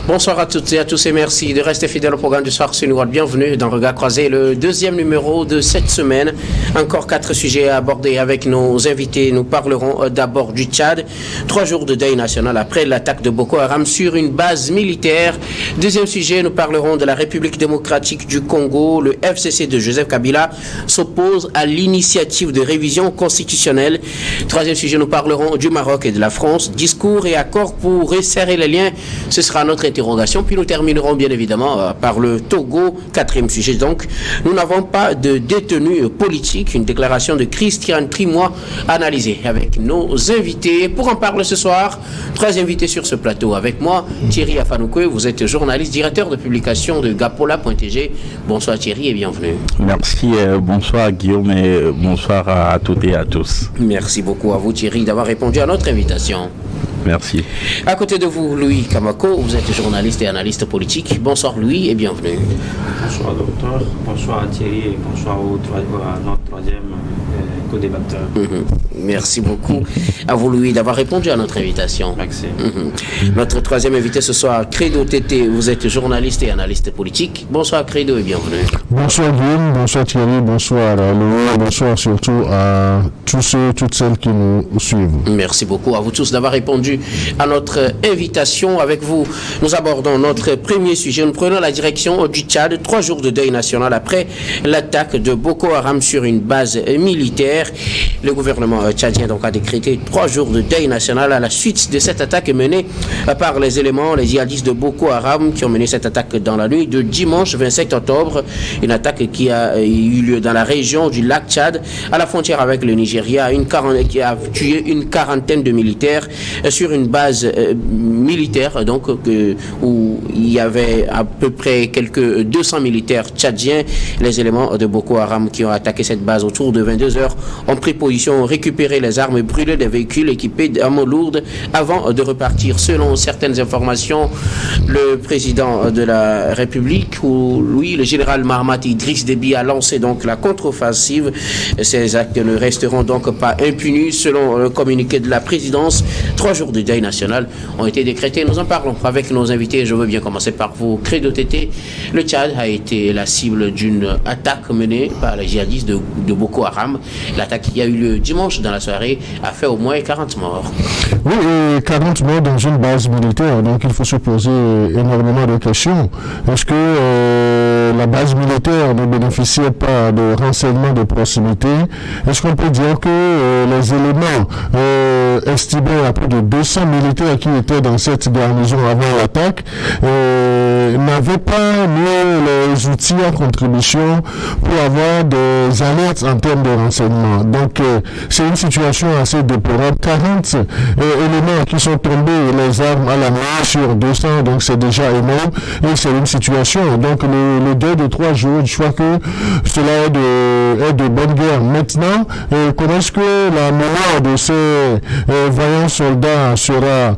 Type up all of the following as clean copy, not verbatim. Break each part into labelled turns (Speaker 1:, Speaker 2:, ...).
Speaker 1: Bonsoir à toutes et à tous et merci de rester fidèles au programme du soir sur World. Bienvenue dans Regard Croisé, le deuxième numéro de cette semaine. Encore 4 sujets à aborder avec nos invités. Nous parlerons d'abord du Tchad. 3 jours de deuil national après l'attaque de Boko Haram sur une base militaire. Deuxième sujet, nous parlerons de la République démocratique du Congo. Le FCC de Joseph Kabila s'oppose à l'initiative de révision constitutionnelle. Troisième sujet, nous parlerons du Maroc et de la France. Discours et accords pour resserrer les liens. Ce sera notre interrogation. Puis nous terminerons bien évidemment par le Togo. 4e sujet donc. Nous n'avons pas de détenus politiques. Une déclaration de Christian Trimois analysée avec nos invités. Pour en parler ce soir, 3 invités sur ce plateau. Avec moi, Thierry Afanoukoe. Vous êtes journaliste, directeur de publication de Gapola.tg. Bonsoir Thierry et bienvenue.
Speaker 2: Merci, bonsoir Guillaume et bonsoir à toutes et à tous.
Speaker 1: Merci beaucoup à vous Thierry d'avoir répondu à notre invitation.
Speaker 2: Merci.
Speaker 1: À côté de vous, Louis Kamako, vous êtes journaliste et analyste politique. Bonsoir Louis et bienvenue.
Speaker 3: Bonsoir docteur, bonsoir à Thierry et bonsoir à notre troisième co-débatteur.
Speaker 1: Merci beaucoup à vous Louis d'avoir répondu à notre invitation.
Speaker 3: Merci.
Speaker 1: Notre 3e invité ce soir, Credo Tété, vous êtes journaliste et analyste politique. Bonsoir Credo et bienvenue.
Speaker 4: Bonsoir Guillaume, bonsoir Thierry, bonsoir Louis, bonsoir surtout à tous ceux, toutes celles qui nous suivent.
Speaker 1: Merci beaucoup à vous tous d'avoir répondu à notre invitation. Avec vous, nous abordons notre premier sujet. Nous prenons la direction du Tchad, 3 jours de deuil national après l'attaque de Boko Haram sur une base militaire. Le gouvernement tchadien donc a décrété 3 jours de deuil national à la suite de cette attaque menée par les djihadistes de Boko Haram qui ont mené cette attaque dans la nuit de dimanche 27 octobre. Une attaque qui a eu lieu dans la région du lac Tchad, à la frontière avec le Nigeria, qui a tué une quarantaine de militaires sur une base militaire donc où il y avait à peu près quelques 200 militaires tchadiens. Les éléments de Boko Haram qui ont attaqué cette base autour de 22 heures ont pris position, récupéré les armes, brûlé des véhicules équipés d'armes lourdes avant de repartir. Selon certaines informations, le président de la République, ou lui, le général Mahamat Idriss Déby, a lancé donc la contre-offensive. Ces actes ne resteront donc pas impunis. Selon le communiqué de la présidence, 3 jours de deuil national ont été décrétés. Nous en parlons avec nos invités. Je veux bien commencer par vous, Credo Tété. Le Tchad a été la cible d'une attaque menée par les djihadistes de Boko Haram. L'attaque qui a eu lieu dimanche dans la soirée a fait au moins 40 morts.
Speaker 4: Oui, 40 morts dans une base militaire. Donc il faut se poser énormément de questions. Est-ce que la base militaire ne bénéficiait pas de renseignements de proximité? Est-ce qu'on peut dire que les éléments estimés à plus de 200 militaires qui étaient dans cette garnison avant l'attaque n'avaient pas mis les outils en contribution pour avoir des alertes en termes de renseignement? Donc c'est une situation assez déplorable. 40 éléments qui sont tombés, les armes à la main sur 200, donc c'est déjà énorme et c'est une situation. Donc le deuil de 3 jours, je crois que cela est de bonne guerre. Maintenant, comment est-ce que la mémoire de ces vaillants soldats sera,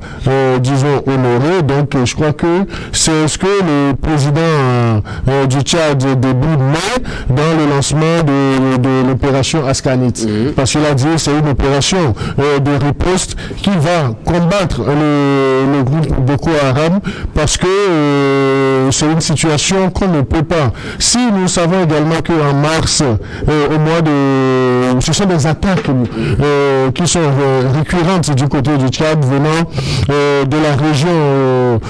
Speaker 4: disons, honorée? Donc je crois que c'est ce que le président du Tchad début mai dans le lancement de l'opération Askanit. Parce qu'il a dit c'est une opération de riposte qui va combattre le groupe Boko Haram parce que c'est une situation qu'on ne peut pas. Si nous savons également qu'en mars, au mois de... Ce sont des attaques qui sont récurrentes du côté du Tchad venant de la région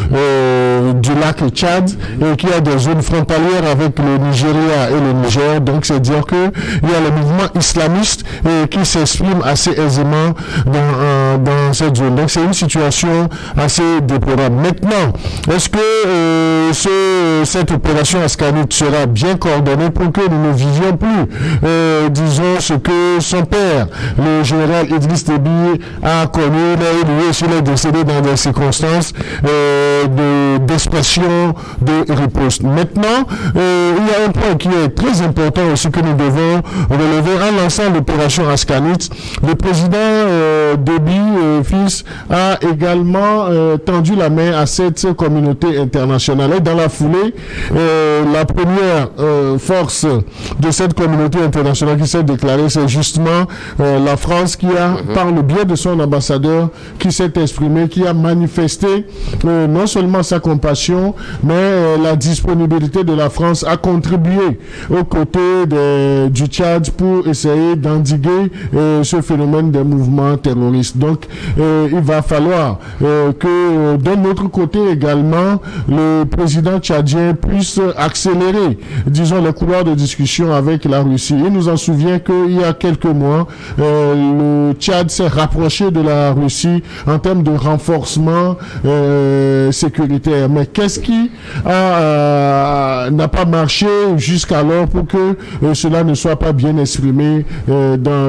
Speaker 4: du lac Tchad qui a des zones frontalières avec le Nigeria et le Niger. Donc c'est dire qu'il y a le mouvement islamiste qui s'exprime assez aisément dans cette zone. Donc c'est une situation assez déplorable. Maintenant, est-ce que cette opération Askanit sera bien coordonnée pour que nous ne vivions plus, disons, ce que son père, le général Idriss Déby, a connu, lui aussi est décédé dans des circonstances d'expression de riposte. Maintenant, il y a un point qui est très important aussi que nous devons relever en lançant l'opération Askanit. Le président Déby, fils, a également tendu la main à cette communauté internationale. Et dans la foulée, la première force de cette communauté internationale qui s'est déclarée, c'est justement la France qui a, par le biais de son ambassadeur, qui s'est exprimé, qui a manifesté non seulement sa compassion, préoccupations, mais la disponibilité de la France a contribué aux côtés du Tchad pour essayer d'endiguer ce phénomène des mouvements terroristes. Donc, il va falloir que de notre côté également, le président tchadien puisse accélérer, disons, les couloirs de discussion avec la Russie. Il nous en souvient qu'il y a quelques mois, le Tchad s'est rapproché de la Russie en termes de renforcement sécuritaire. Mais qu'est-ce qui n'a pas marché jusqu'alors pour que cela ne soit pas bien exprimé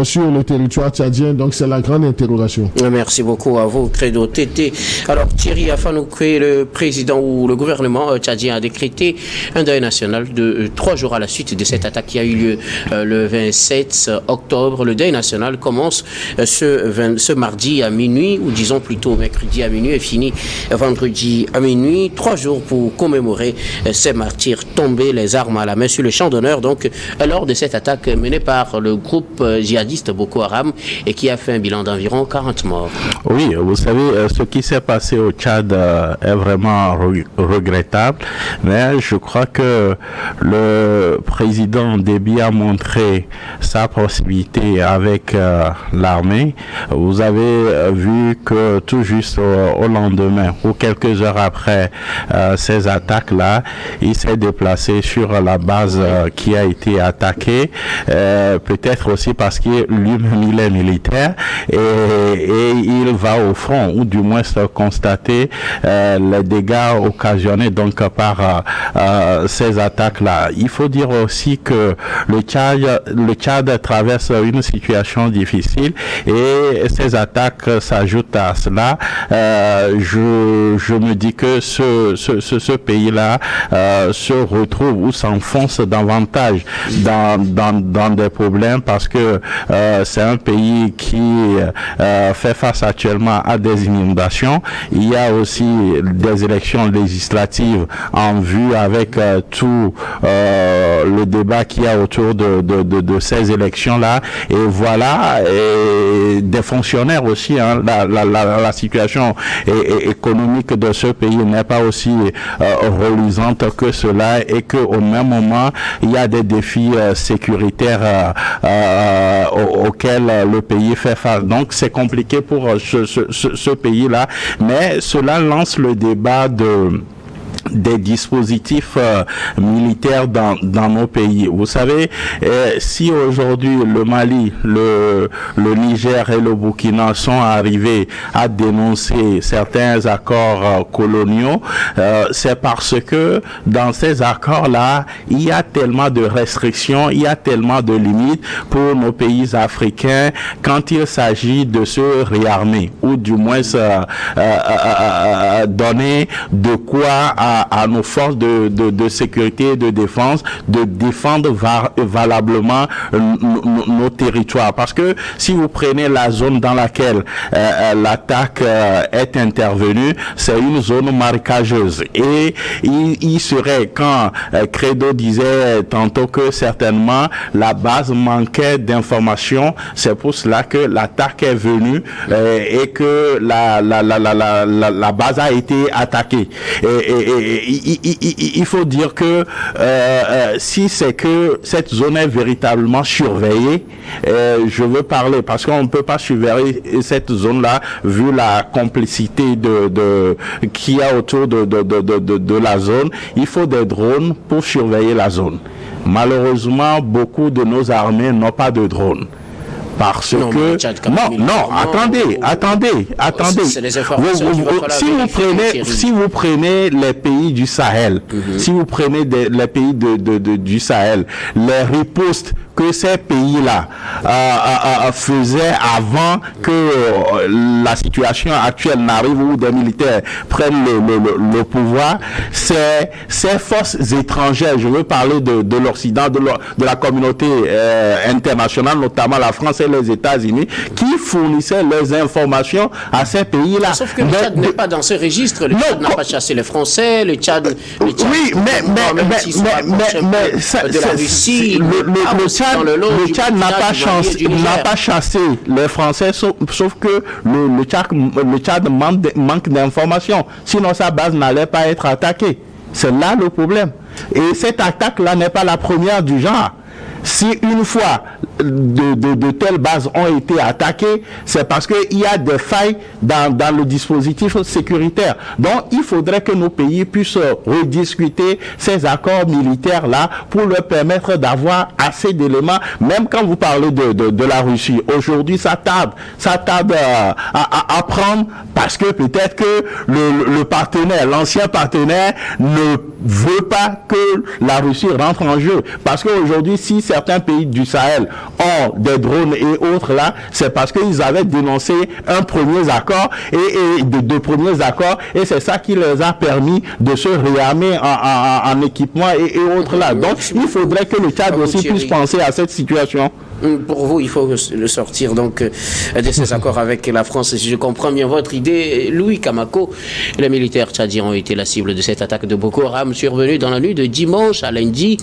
Speaker 4: sur le territoire tchadien? Donc c'est la grande interrogation.
Speaker 1: Merci beaucoup à vous, Credo Tété. Alors Thierry Afanouké, le président ou le gouvernement tchadien a décrété un deuil national de 3 jours à la suite de cette attaque qui a eu lieu le 27 octobre. Le deuil national commence ce mardi à minuit, ou disons plutôt mercredi à minuit, et finit vendredi à minuit. 3 jours pour commémorer ces martyrs tombés, les armes à la main sur le champ d'honneur, donc lors de cette attaque menée par le groupe djihadiste Boko Haram et qui a fait un bilan d'environ 40 morts.
Speaker 2: Oui, vous savez, ce qui s'est passé au Tchad est vraiment regrettable, mais je crois que le président Déby a montré sa proximité avec l'armée. Vous avez vu que tout juste au lendemain ou quelques heures après ces attaques-là, il s'est déplacé sur la base qui a été attaquée, peut-être aussi parce qu'il lui-même il est militaire et il va au front, ou du moins constater les dégâts occasionnés donc par ces attaques-là. Il faut dire aussi que le Tchad traverse une situation difficile et ces attaques s'ajoutent à cela. Je me dis que ce pays-là se retrouve ou s'enfonce davantage dans des problèmes parce que c'est un pays qui fait face actuellement à des inondations. Il y a aussi des élections législatives en vue avec tout le débat qu'il y a autour de ces élections-là. Et voilà, et des fonctionnaires aussi. Hein, la situation économique de ce pays n'est pas aussi reluisante que cela, et qu'au même moment, il y a des défis sécuritaires auxquels le pays fait face. Donc c'est compliqué pour ce pays-là, mais cela lance le débat des dispositifs militaires dans nos pays. Vous savez, si aujourd'hui le Mali, le Niger et le Burkina sont arrivés à dénoncer certains accords coloniaux, c'est parce que dans ces accords-là, il y a tellement de restrictions, il y a tellement de limites pour nos pays africains quand il s'agit de se réarmer, ou du moins donner de quoi à nos forces de sécurité et de défense de défendre valablement nos territoires. Parce que si vous prenez la zone dans laquelle l'attaque est intervenue, c'est une zone marécageuse. Et il serait, quand Credo disait tantôt que certainement la base manquait d'informations, c'est pour cela que l'attaque est venue et que la base a été attaquée. Il faut dire que si c'est que cette zone est véritablement surveillée, je veux parler, parce qu'on ne peut pas surveiller cette zone-là vu la complicité qu'il y a autour de la zone. Il faut des drones pour surveiller la zone. Malheureusement, beaucoup de nos armées n'ont pas de drones. Parce que attendez. Si vous prenez les pays du Sahel, si vous prenez les pays du Sahel, les ripostes que ces pays-là faisaient avant que la situation actuelle n'arrive, où des militaires prennent le pouvoir, c'est ces forces étrangères, je veux parler de l'Occident, de la communauté internationale, notamment la France et les États-Unis, qui fournissaient leurs informations à ces pays-là.
Speaker 1: Sauf que le Tchad n'est pas dans ce registre. Le Tchad n'a pas chassé les Français, le Tchad
Speaker 2: oui, mais de la Russie. Le Tchad Tchad n'a pas chassé les Français, sauf que le Tchad manque d'informations. Sinon, sa base n'allait pas être attaquée. C'est là le problème. Et cette attaque-là n'est pas la première du genre. Si une fois de telles bases ont été attaquées, c'est parce qu'il y a des failles dans le dispositif sécuritaire. Donc, il faudrait que nos pays puissent rediscuter ces accords militaires-là pour leur permettre d'avoir assez d'éléments. Même quand vous parlez de la Russie, aujourd'hui, ça tarde à prendre parce que peut-être que le partenaire, l'ancien partenaire, ne veut pas que la Russie rentre en jeu. Parce qu'aujourd'hui, si certains pays du Sahel ont des drones et autres là, c'est parce qu'ils avaient dénoncé un premier accord et deux premiers accords, et c'est ça qui les a permis de se réarmer en équipement et autres là. Donc, il faudrait que le Tchad aussi puisse penser à cette situation.
Speaker 1: Pour vous, il faut le sortir donc de ces accords avec la France. Si je comprends bien votre idée, Louis Kamako, les militaires tchadiens ont été la cible de cette attaque de Boko Haram survenue dans la nuit de dimanche à lundi.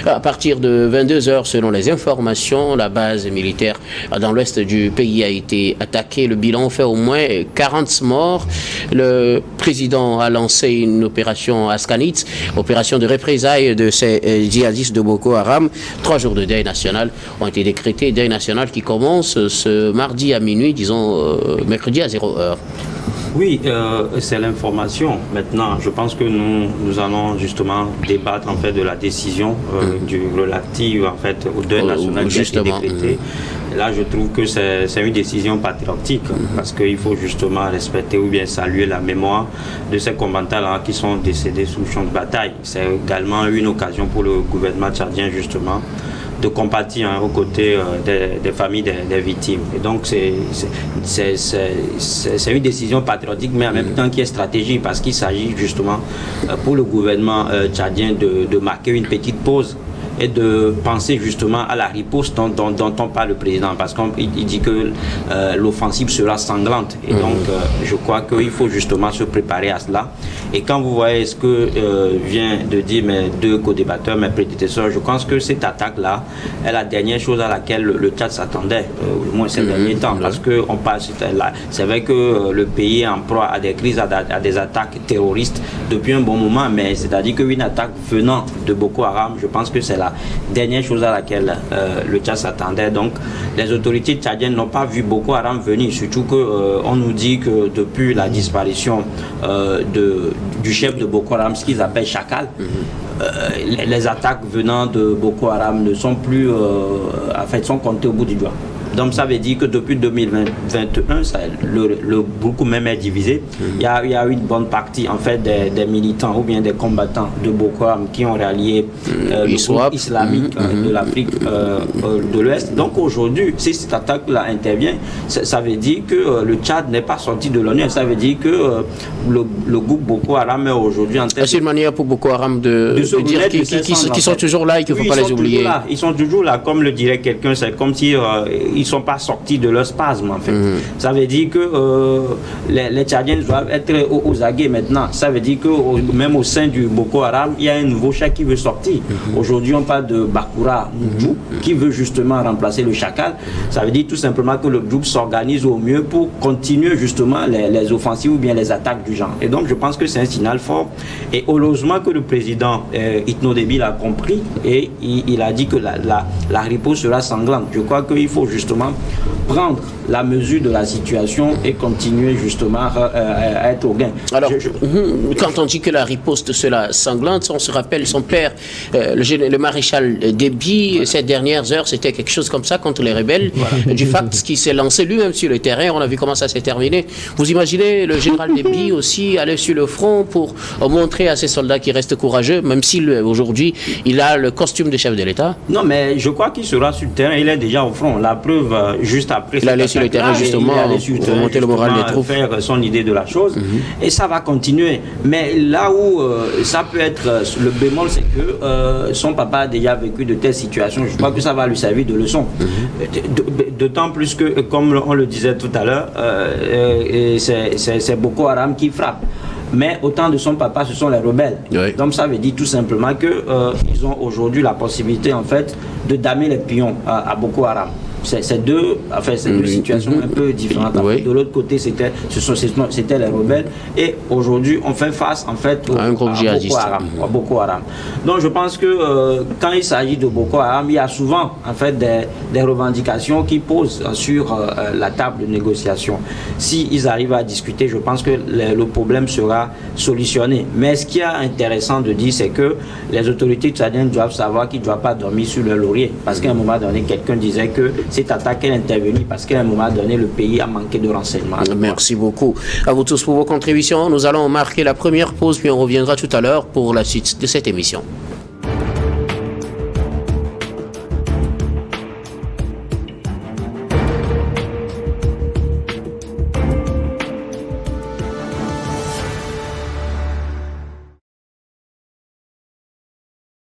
Speaker 1: À partir de 22h, selon les informations, la base militaire dans l'ouest du pays a été attaquée. Le bilan fait au moins 40 morts. Le président a lancé une opération Askanit, opération de représailles de ces djihadistes de Boko Haram. 3 jours de deuil national ont été décrétés. Deuil national qui commence ce mardi à minuit, disons mercredi à 0h.
Speaker 3: Oui, c'est l'information. Maintenant, je pense que nous allons justement débattre en fait de la décision relative en fait au deuil national qui a été décrété. Là, je trouve que c'est une décision patriotique parce qu'il faut justement respecter ou bien saluer la mémoire de ces combattants qui sont décédés sous le champ de bataille. C'est également une occasion pour le gouvernement tchadien justement de compatir aux côtés des familles des victimes. Et donc, c'est une décision patriotique, mais en même temps qui est stratégique, parce qu'il s'agit justement pour le gouvernement tchadien de marquer une petite pause et de penser justement à la riposte dont on parle le président, parce qu'il dit que l'offensive sera sanglante. Et donc, je crois qu'il faut justement se préparer à cela. Et quand vous voyez ce que vient de dire mes deux co-débatteurs, mes prédécesseurs, je pense que cette attaque-là est la dernière chose à laquelle le Tchad s'attendait, au moins ces derniers temps, parce que c'est vrai que le pays est en proie à des crises, à des attaques terroristes depuis un bon moment, mais c'est-à-dire qu'une attaque venant de Boko Haram, je pense que c'est la dernière chose à laquelle le Tchad s'attendait. Donc, les autorités tchadiennes n'ont pas vu Boko Haram venir, surtout qu'on nous dit que depuis la disparition du chef de Boko Haram, ce qu'ils appellent Chacal, les attaques venant de Boko Haram ne sont plus, en fait, sont comptées au bout du doigt. Donc ça veut dire que depuis 2021, le groupe même est divisé. Il y a une bonne partie en fait des militants ou bien des combattants de Boko Haram qui ont rallié le groupe islamique de l'Afrique de l'Ouest. Donc aujourd'hui, si cette attaque-là intervient, ça veut dire que le Tchad n'est pas sorti de l'ONU. Ça veut dire que le groupe Boko Haram est aujourd'hui en tête.
Speaker 1: C'est une manière pour Boko Haram de dire qu'ils sont toujours là et qu'il ne faut pas les oublier.
Speaker 3: Ils sont toujours là, comme le dirait quelqu'un, c'est comme si ils ne sont pas sortis de leur spasme en fait. Ça veut dire que les Tchadiens doivent être aux aguets maintenant. Ça veut dire que même au sein du Boko Haram, il y a un nouveau chef qui veut sortir. Aujourd'hui, on parle de Bakura Moudjou qui veut justement remplacer le Chacal. Ça veut dire tout simplement que le groupe s'organise au mieux pour continuer justement les offensives ou bien les attaques du genre. Et donc, je pense que c'est un signal fort. Et heureusement que le président Itno Déby l'a compris et il a dit que la riposte sera sanglante. Je crois qu'il faut justement prendre la mesure de la situation et continuer justement à être au gain.
Speaker 1: Alors, quand on dit que la riposte sera sanglante, on se rappelle son père, le maréchal Déby, ces dernières heures, c'était quelque chose comme ça contre les rebelles, du FACT qui s'est lancé lui-même sur le terrain. On a vu comment ça s'est terminé. Vous imaginez le général Déby aussi aller sur le front pour montrer à ses soldats qu'il reste courageux, même si aujourd'hui il a le costume de chef de l'État?
Speaker 3: Non, mais je crois qu'il sera sur le terrain. Il est déjà au front. La preuve, juste après,
Speaker 1: il allait sur le terrain justement pour monter le moral des troupes,
Speaker 3: faire son idée de la chose, et ça va continuer. Mais là où ça peut être le bémol, c'est que son papa a déjà vécu de telles situations. Je crois que ça va lui servir de leçon. D'autant plus que, comme on le disait tout à l'heure, c'est Boko Haram qui frappe. mais au temps de son papa, ce sont les rebelles.
Speaker 1: Oui.
Speaker 3: Donc ça veut dire tout simplement que ils ont aujourd'hui la possibilité en fait de damer les pions à Boko Haram. C'est deux situations un peu différentes.
Speaker 1: Oui.
Speaker 3: De l'autre côté, c'était les rebelles, et aujourd'hui, on fait face en fait
Speaker 1: à un groupe djihadiste.
Speaker 3: À Boko Haram. Donc, je pense que quand il s'agit de Boko Haram, il y a souvent en fait des revendications qui posent sur la table de négociation. S'ils arrivent à discuter, je pense que le problème sera solutionné. Mais ce qui est intéressant de dire, c'est que les autorités tchadiennes doivent savoir qu'ils ne doivent pas dormir sur leur laurier, parce qu'à un moment donné, quelqu'un disait que cette attaque est intervenue parce qu'à un moment donné, le pays a manqué de renseignements.
Speaker 1: Merci beaucoup à vous tous pour vos contributions. Nous allons marquer la première pause, puis on reviendra tout à l'heure pour la suite de cette émission.